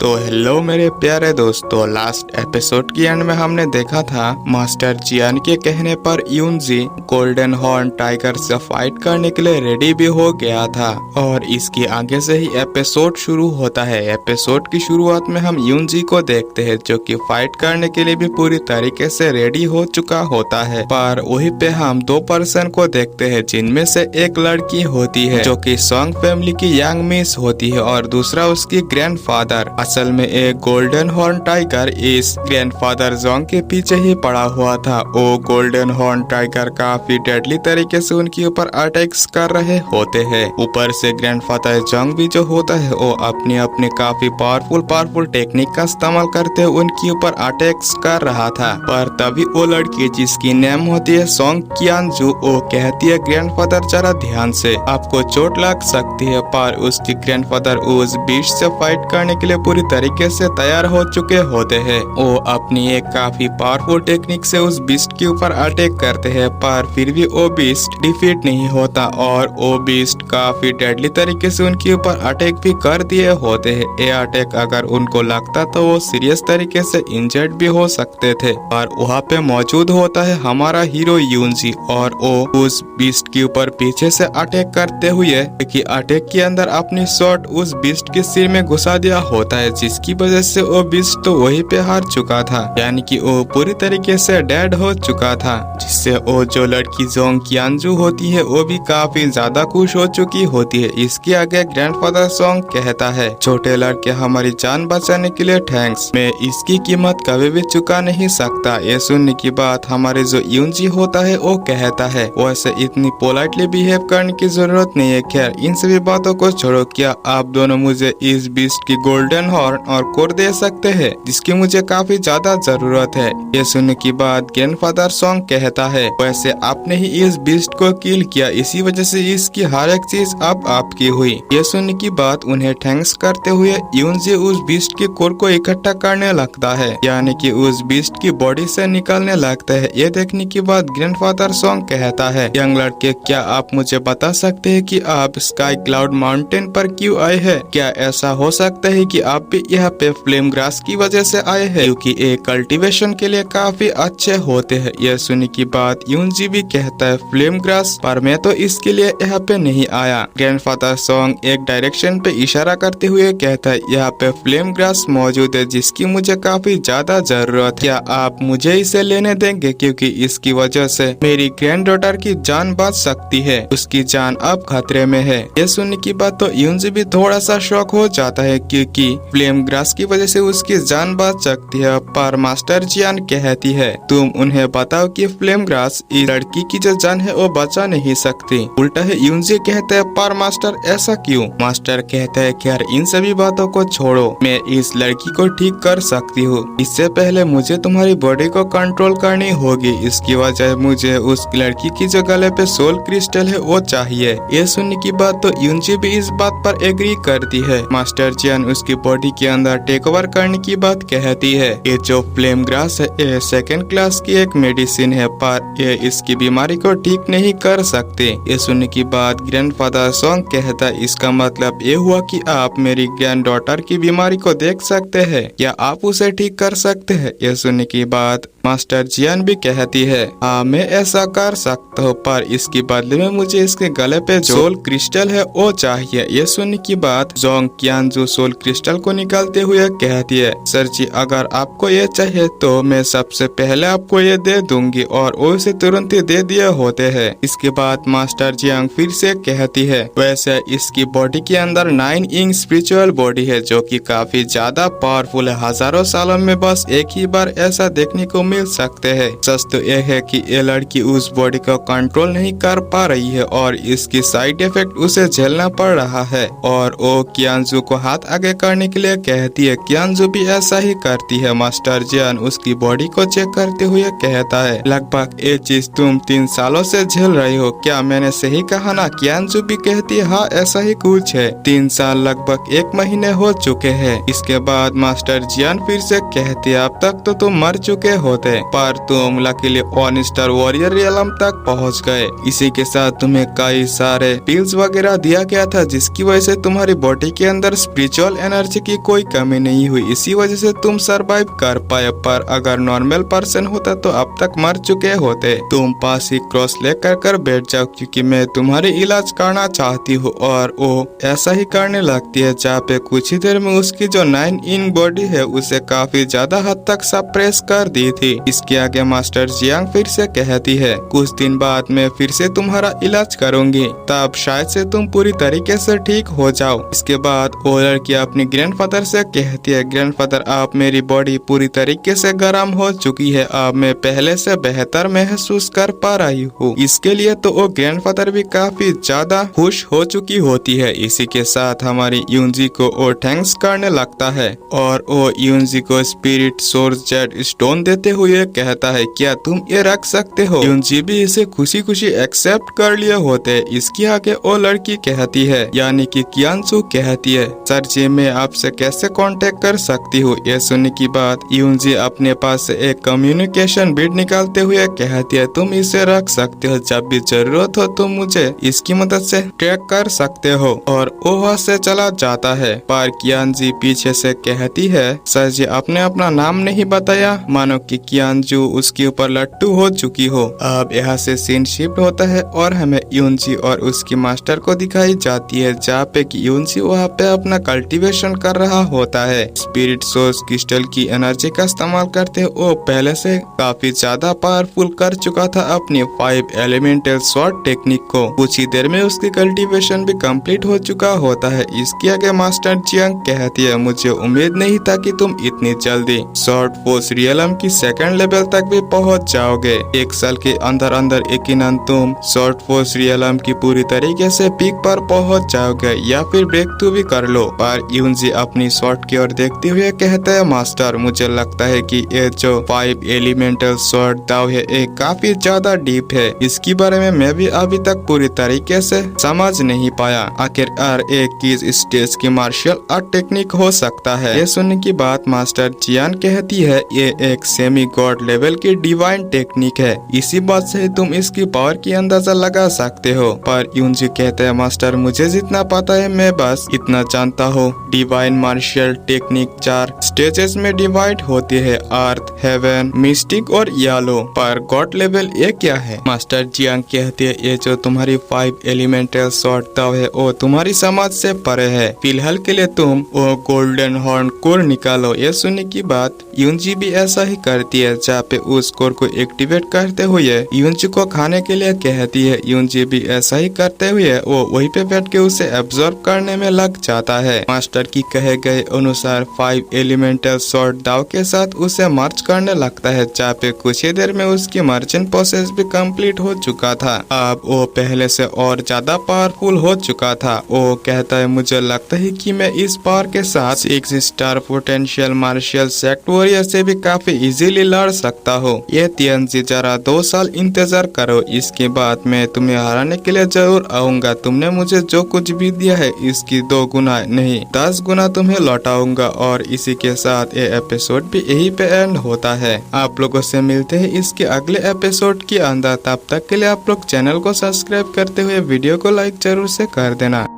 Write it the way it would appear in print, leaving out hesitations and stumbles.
तो हेलो मेरे प्यारे दोस्तों, लास्ट एपिसोड के एंड में हमने देखा था मास्टर जियान के कहने पर यूनजी गोल्डन हॉर्न टाइगर से फाइट करने के लिए रेडी भी हो गया था और इसके आगे से ही एपिसोड शुरू होता है। एपिसोड की शुरुआत में हम यूनजी को देखते हैं जो कि फाइट करने के लिए भी पूरी तरीके से रेडी हो चुका होता है, पर वहीं पे हम दो पर्सन को देखते हैं जिनमें से एक लड़की होती है जो कि सोंग फैमिली की यंग मिस होती है और दूसरा उसकी ग्रैंडफादर। असल में एक गोल्डन हॉर्न टाइगर इस ग्रैंडफादर जोंग के पीछे ही पड़ा हुआ था। वो गोल्डन हॉर्न टाइगर काफी डेडली तरीके से उनके ऊपर अटैक्स कर रहे होते हैं। ऊपर से ग्रैंडफादर जोंग भी जो होता है वो अपनी अपनी काफी पावरफुल टेक्निक का इस्तेमाल करते हुए उनके ऊपर अटैक्स कर रहा था। पर तभी वो लड़की जिसकी नेम होती है सोंग कियानजू, वो कहती है ग्रैंडफादर जरा ध्यान से, आपको चोट लग सकती है। पर उसकी ग्रैंडफादर उस बीस्ट से फाइट करने के लिए पूरी तरीके से तैयार हो चुके होते हैं। वो अपनी एक काफी पावरफुल टेक्निक से उस बीस्ट के ऊपर अटैक करते हैं, पर फिर भी वो बीस्ट डिफीट नहीं होता और वो बीस्ट काफी डेडली तरीके से उनके ऊपर अटैक भी कर दिए होते हैं। ये अटैक अगर उनको लगता तो वो सीरियस तरीके से इंजर्ड भी हो सकते थे। पर वहाँ पे मौजूद होता है हमारा हीरो यूनजी और वो उस बीस्ट के ऊपर पीछे से अटैक करते हुए कि अटैक के अंदर अपनी शॉट उस बीस्ट के सिर में घुसा दिया होता है, जिसकी वजह से वो बीस्ट तो वहीं पे हार चुका था, यानी कि वो पूरी तरीके से डेड हो चुका था। जिससे वो जो लड़की जोंग कियानजू होती है वो भी काफी ज्यादा खुश हो चुकी होती है। इसके आगे ग्रैंडफादर सोंग कहता है, छोटे लड़के हमारी जान बचाने के लिए थैंक्स, मैं इसकी कीमत कभी भी चुका नहीं सकता। ये सुनने की बात हमारे जो यूनजी होता है वो कहता है, वैसे इतनी पोलाइटली बिहेव करने की जरूरत नहीं है। खैर इन सभी बातों को छोड़ो, क्या आप दोनों मुझे इस बीस्ट की गोल्डन हॉर्न और कोर दे सकते हैं जिसकी मुझे काफी ज्यादा जरूरत है। ये सुनने की बात ग्रैंडफादर सोंग कहता है, वैसे आपने ही इस बीस्ट को किल किया, इसी वजह से इसकी हर एक चीज अब आपकी हुई। ये सुनने की बात उन्हें थैंक्स करते हुए यूनजी उस बीस्ट की कोर को इकट्ठा करने लगता है, यानी कि उस बीस्ट की बॉडी से निकालने लगता है। ये देखने के बाद ग्रैंडफादर सोंग कहता है, यंग लड़के क्या आप मुझे बता सकते हैं कि आप स्काई क्लाउड माउंटेन पर क्यों आए हैं? क्या ऐसा हो सकता है कि आप भी यहाँ पे फ्लेम ग्रास की वजह से आए हैं, क्योंकि ये कल्टीवेशन के लिए काफी अच्छे होते हैं। यह सुनने की बात यूनजी भी कहता है, फ्लेम ग्रास, पर मैं तो इसके लिए यहाँ पे नहीं आया। ग्रैंडफादर सोंग एक डायरेक्शन पे इशारा करते हुए कहता है, यहाँ पे फ्लेम ग्रास मौजूद है जिसकी मुझे काफी ज्यादा जरूरत। क्या आप मुझे इसे लेने देंगे, क्योंकि इसकी वजह से मेरी ग्रैंड डॉटर की जान बच सकती है, उसकी जान अब खतरे में है। ये सुनने की बात तो यूनजी भी थोड़ा सा शॉक हो जाता है, क्योंकि फ्लेम ग्रास की वजह से उसकी जान बच सकती है। पर मास्टर जियान कहती है, तुम उन्हें बताओ कि फ्लेम ग्रास इस लड़की की जो जान है वो बचा नहीं सकती। उल्टा है यूनजी कहते हैं, पर मास्टर ऐसा क्यों? मास्टर कहते हैं, खैर इन सभी बातों को छोड़ो, मैं इस लड़की को ठीक कर सकती हूँ। इससे पहले मुझे तुम्हारी बॉडी को कंट्रोल करनी होगी, इसकी वजह मुझे उस लड़की की जो गले पे सोल क्रिस्टल है वो चाहिए। ये सुनने की बात तो यूनजी भी इस बात पर एग्री करती है। मास्टर जियान उसकी बॉडी के अंदर टेक ओवर करने की बात कहती है। ये जो फ्लेम ग्रास है ये सेकंड क्लास की एक मेडिसिन है, पर ये इसकी बीमारी को ठीक नहीं कर सकते। ये सुनने की बात ग्रैंडफादर सोंग कहता है, इसका मतलब ये हुआ कि आप मेरी ग्रैंड डॉटर की बीमारी को देख सकते हैं, या आप उसे ठीक कर सकते हैं? ये सुनने की बात मास्टर जियान भी कहती है, हाँ मैं ऐसा कर सकता हूँ, पर इसके बदले में मुझे इसके गले पे जो सोल क्रिस्टल है वो चाहिए। ये सुनने की बात जोंग कियानजू सोल क्रिस्टल को निकालते हुए कहती है, सर जी अगर आपको ये चाहिए तो मैं सबसे पहले आपको ये दे दूंगी, और वो इसे तुरंत ही दे दिए होते हैं। इसके बाद मास्टर जियांग फिर से कहती है, वैसे इसकी बॉडी के अंदर 9 इंच स्पिरिचुअल बॉडी है जो कि काफी ज्यादा पावरफुल है। हजारों सालों में बस एक ही बार ऐसा देखने को मिल सकते हैं। सच तो यह है कि ये लड़की उस बॉडी को कंट्रोल नहीं कर पा रही है और इसकी साइड इफेक्ट उसे झेलना पड़ रहा है। और वो कियानजू को हाथ आगे करने के लिए कहती है। कियानजू भी ऐसा ही करती है। मास्टर जियान उसकी बॉडी को चेक करते हुए कहता है, लगभग ये चीज तुम 3 सालों से झेल रही हो, क्या मैंने सही कहा ना? कियानजू भी कहती है, हाँ ऐसा ही कुछ है, 3 साल लगभग 1 महीने हो चुके हैं। इसके बाद मास्टर जियान फिर से कहती है, अब तक तो तुम मर चुके हो, होते, पर तुम लकीली 1 स्टार वॉरियर रियलम तक पहुंच गए। इसी के साथ तुम्हें कई सारे पिल्स वगैरह दिया गया था, जिसकी वजह से तुम्हारी बॉडी के अंदर स्पिरिचुअल एनर्जी की कोई कमी नहीं हुई। इसी वजह से तुम सरवाइव कर पाए, पर अगर नॉर्मल पर्सन होता तो अब तक मर चुके होते। तुम पास ही क्रॉस लेकर कर बैठ जाओ, क्योंकि मैं तुम्हारी इलाज करना चाहती हूँ। और वो ऐसा ही करने लगती है, जहाँ पे कुछ ही देर में उसकी जो 9 इंच बॉडी है उसे काफी ज्यादा हद तक सप्रेस कर दी थी। इसके आगे मास्टर जियांग फिर से कहती है, कुछ दिन बाद मैं फिर से तुम्हारा इलाज करूंगी, तब शायद से तुम पूरी तरीके से ठीक हो जाओ। इसके बाद वो लड़की अपनी ग्रैंडफादर से कहती है, ग्रैंडफादर अब मेरी बॉडी पूरी तरीके से गर्म हो चुकी है, अब मैं पहले से बेहतर महसूस कर पा रही हूँ। इसके लिए तो वो ग्रैंडफादर भी काफी ज्यादा खुश हो चुकी होती है। इसी के साथ हमारी यूनजी को वो थैंक्स करने लगता है और वो यूनजी को स्पिरिट सोर्स जेड स्टोन देते हुए कहता है, क्या तुम ये रख सकते हो? यूनजी भी इसे खुशी खुशी एक्सेप्ट कर लिए होते। इसके आगे वो लड़की कहती है, यानी कि कियानसू कहती है, सर जी मैं आपसे कैसे कांटेक्ट कर सकती हूँ? ये सुनने की बात यूनजी अपने पास से एक कम्युनिकेशन बिट निकालते हुए कहती है, तुम इसे रख सकते हो, जब भी जरूरत हो तुम मुझे इसकी मदद से ट्रैक कर सकते हो। और वो वहाँ से चला जाता है, पर कियानजी पीछे से कहती है, सर जी आपने अपना नाम नहीं बताया, मानो कि कियानजू उसके ऊपर लट्टू हो चुकी हो। अब यहाँ से सीन शिफ्ट होता है और हमें यूनजी और उसकी मास्टर को दिखाई जाती है, जहाँ पे कि यूनजी वहाँ पे अपना कल्टीवेशन कर रहा होता है। स्पिरिट सोर्स क्रिस्टल की एनर्जी का इस्तेमाल करते वो पहले से काफी ज्यादा पावरफुल कर चुका था अपनी 5 एलिमेंटल स्वॉर्ड टेक्निक को। कुछ ही देर में उसकी कल्टीवेशन भी कंप्लीट हो चुका होता है। इसके आगे मास्टर जियांग कहती है, मुझे उम्मीद नहीं था कि तुम इतनी जल्दी स्वॉर्ड फोर्स रियलम की 2nd लेवल तक भी पहुंच जाओगे। 1 साल के अंदर अंदर यकीनन तुम स्वॉर्ड फोर्स रियलम की पूरी तरीके से पीक पर पहुंच जाओगे या फिर ब्रेक थ्रू भी कर लो। पर यूनजी अपनी स्वॉर्ड की ओर देखते हुए कहता है, मास्टर मुझे लगता है कि ये जो 5 एलिमेंटल स्वॉर्ड दाव है एक काफी ज्यादा डीप है। इसके बारे में मैं भी अभी तक पूरी तरीके से समझ नहीं पाया। आखिरकार एक किस स्टेज की मार्शल आर्ट टेक्निक हो सकता है? ये सुनने की बात मास्टर जियान कहती है, ये एक सेमी गॉड लेवल की डिवाइन टेक्निक है। इसी बात से तुम इसकी पावर की अंदाजा लगा सकते हो। पर यूनजी कहते हैं, मास्टर मुझे जितना पता है मैं बस इतना जानता हूँ। डिवाइन मार्शल टेक्निक 4 स्टेजेस में डिवाइड होती है, अर्थ, हेवन, मिस्टिक और यालो। पर गॉड लेवल ये क्या है? मास्टर जियांग कहते हैं, ये जो तुम्हारी 5 एलिमेंटल स्वॉर्ड दाव है वो तुम्हारी समझ से परे है। फिलहाल के लिए तुम वो गोल्डन हॉर्न कोर निकालो। ये सुनने की बात यूनजी भी ऐसा ही करती है, जहाँ पे उस कोर को एक्टिवेट करते हुए यूनजी को खाने के लिए कहती है। यूनजी भी ऐसा ही करते हुए वो वहीं पे बैठ के उसे एब्जॉर्ब करने में लग जाता है। मास्टर की कहे गए अनुसार 5 एलिमेंटल स्वॉर्ड दाव के साथ उसे मर्ज करने लगता है, जहाँ पे कुछ ही देर में उसकी मर्चेंट प्रोसेस भी कंप्लीट हो चुका था। अब वो पहले से और ज्यादा पावरफुल हो चुका था। वो कहता है, मुझे लगता है कि मैं इस पावर के साथ 6 star potential martial sect warrior से भी काफी इजीली लड़ सकता हूँ। ये तियानजी जरा 2 साल इंतजार करो, इसके बाद मैं तुम्हें हराने के लिए जरूर आऊंगा। तुमने मुझे जो कुछ भी दिया है इसकी 2 गुना नहीं 10 गुना तुम्हें लौटाऊंगा। और इसी के साथ ये एपिसोड भी यही पे एंड होता है। आप लोगों से मिलते हैं इसके अगले एपिसोड के अंदर। तब तक के लिए आप लोग चैनल को सब्सक्राइब करते हुए वीडियो को लाइक जरूर से कर देना।